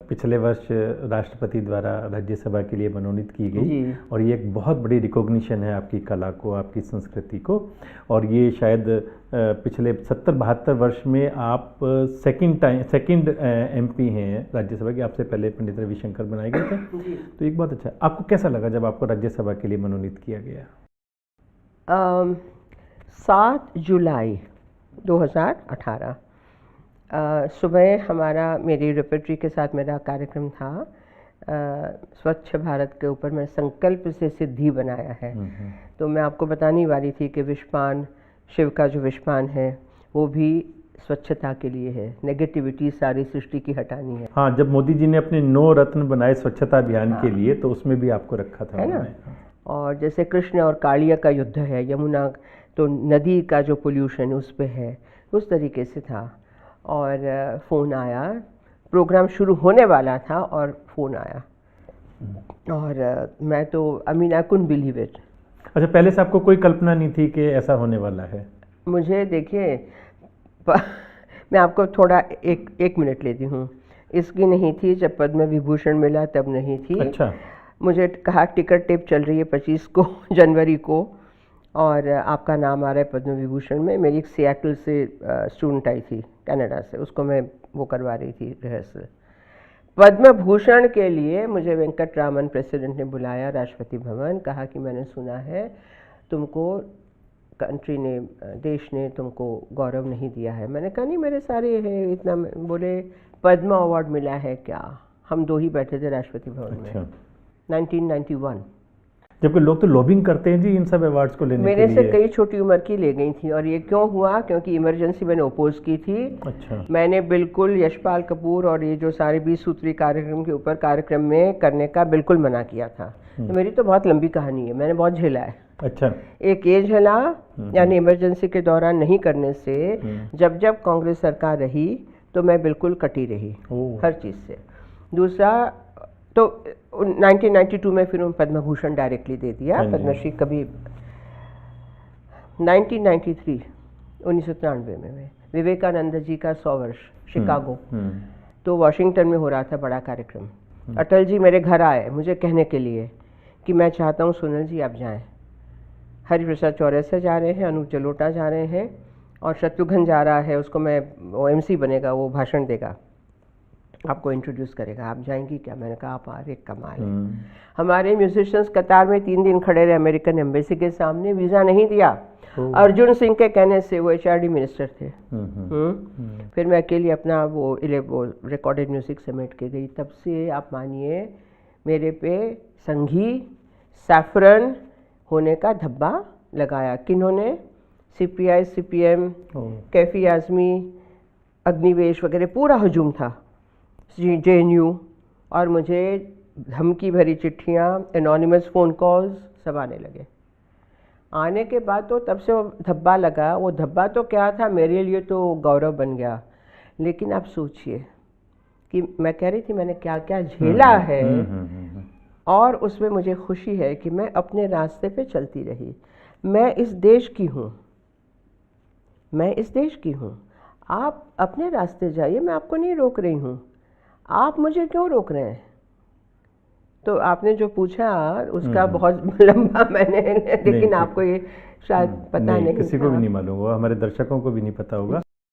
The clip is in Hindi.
पिछले वर्ष राष्ट्रपति द्वारा राज्यसभा के लिए मनोनीत की गई और ये एक बहुत बड़ी रिकॉग्निशन है आपकी कला को, आपकी संस्कृति को। और ये शायद पिछले 70-72 वर्ष में आप सेकंड एमपी हैं राज्यसभा के। आपसे पहले पंडित रविशंकर बनाए गए थे। तो एक बहुत अच्छा, आपको कैसा लगा जब आपको राज्यसभा के लिए मनोनीत किया गया? 7 जुलाई 2018 सुबह मेरी रेपर्टरी के साथ मेरा कार्यक्रम था। स्वच्छ भारत के ऊपर मैंने संकल्प से सिद्धि बनाया है। तो मैं आपको बताने वाली थी कि विश्वपान, शिव का जो विश्वपान है वो भी स्वच्छता के लिए है। नेगेटिविटी सारी सृष्टि की हटानी है। हाँ, जब मोदी जी ने अपने 9 रत्न बनाए स्वच्छता अभियान के लिए, तो उसमें भी आपको रखा था, है ना। और जैसे कृष्ण और कालिया का युद्ध है, यमुना तो नदी का जो पोल्यूशन उस पे है, उस तरीके से था। और फ़ोन आया, प्रोग्राम शुरू होने वाला था और फ़ोन आया और मैं तो आई कुडंट बिलीव इट। अच्छा, पहले से आपको कोई कल्पना नहीं थी कि ऐसा होने वाला है? मुझे देखिए मैं आपको थोड़ा एक मिनट लेती हूँ। इसकी नहीं थी, जब पद्म विभूषण मिला तब नहीं थी। अच्छा। मुझे कहा टिकट टेप चल रही है 25 को जनवरी को और आपका नाम आ रहा है पद्म विभूषण में। मेरी एक सियाटल से स्टूडेंट आई थी कनाडा से, उसको मैं वो करवा रही थी रिहर्सल। पद्म भूषण के लिए मुझे वेंकटरामन प्रेसिडेंट ने बुलाया राष्ट्रपति भवन। कहा कि मैंने सुना है तुमको कंट्री ने, देश ने तुमको गौरव नहीं दिया है। मैंने कहा नहीं, मेरे सारे है इतना। बोले पद्म अवार्ड मिला है क्या? हम 2 ही बैठे थे राष्ट्रपति भवन में। 1991। जबकि लोग तो लॉबिंग करते हैं जी इन सब अवार्ड्स को लेने के लिए। मेरे से कई छोटी उम्र की ले गई थी। और ये क्यों हुआ? क्योंकि इमरजेंसी मैंने ओपोज की थी। अच्छा। मैंने बिल्कुल यशपाल कपूर और ये जो सारे 20 सूत्री कार्यक्रम के ऊपर कार्यक्रम में करने का बिल्कुल मना किया था। तो मेरी तो बहुत लंबी कहानी है, मैंने बहुत झेला है। अच्छा। एक ये झेला, यानी इमरजेंसी के दौरान नहीं करने से। जब जब कांग्रेस सरकार रही तो मैं बिल्कुल कटी रही हर चीज़ से। दूसरा तो 1992 में फिर पद्म भूषण डायरेक्टली दे दिया, पद्मश्री कभी। 1993 में विवेकानंद जी का 100 वर्ष शिकागो, तो वॉशिंगटन में हो रहा था बड़ा कार्यक्रम। अटल जी मेरे घर आए मुझे कहने के लिए कि मैं चाहता हूँ सोनल जी आप जाएं। हरिप्रसाद चौरसिया जा रहे हैं, अनूप जलोटा जा रहे हैं और शत्रुघ्न जा रहा है, उसको मैं वो MC बनेगा, वो भाषण देगा, आपको इंट्रोड्यूस करेगा, आप जाएंगी क्या? मैंने कहा आप आ रहे, कमाल है। हमारे म्यूजिशियंस कतार में 3 दिन खड़े रहे अमेरिकन एम्बेसी के सामने, वीज़ा नहीं दिया। अर्जुन सिंह के कहने से, वो HRD मिनिस्टर थे। फिर मैं अकेली अपना वो रिकॉर्डेड म्यूज़िक समेट के गई। तब से आप मानिए मेरे पे संघी सैफरन होने का धब्बा लगाया। किन्होंने? CPI, CPM, कैफी आज़मी, अग्निवेश वगैरह पूरा हजूम था, JNU। और मुझे धमकी भरी चिट्ठियाँ, एनोनिमस फ़ोन कॉल्स सब आने लगे। आने के बाद तो तब से वो धब्बा लगा। वो धब्बा तो क्या था, मेरे लिए तो गौरव बन गया। लेकिन आप सोचिए कि मैं कह रही थी मैंने क्या क्या झेला है, और उसमें मुझे खुशी है कि मैं अपने रास्ते पे चलती रही। मैं इस देश की हूँ, मैं इस देश की हूँ। आप अपने रास्ते जाइए, मैं आपको नहीं रोक रही हूँ। आप मुझे क्यों रोक रहे हैं? तो आपने जो पूछा उसका बहुत लंबा मैंने, लेकिन आपको ये शायद पता नहीं, किसी को भी नहीं मालूम होगा, हमारे दर्शकों को भी नहीं पता होगा।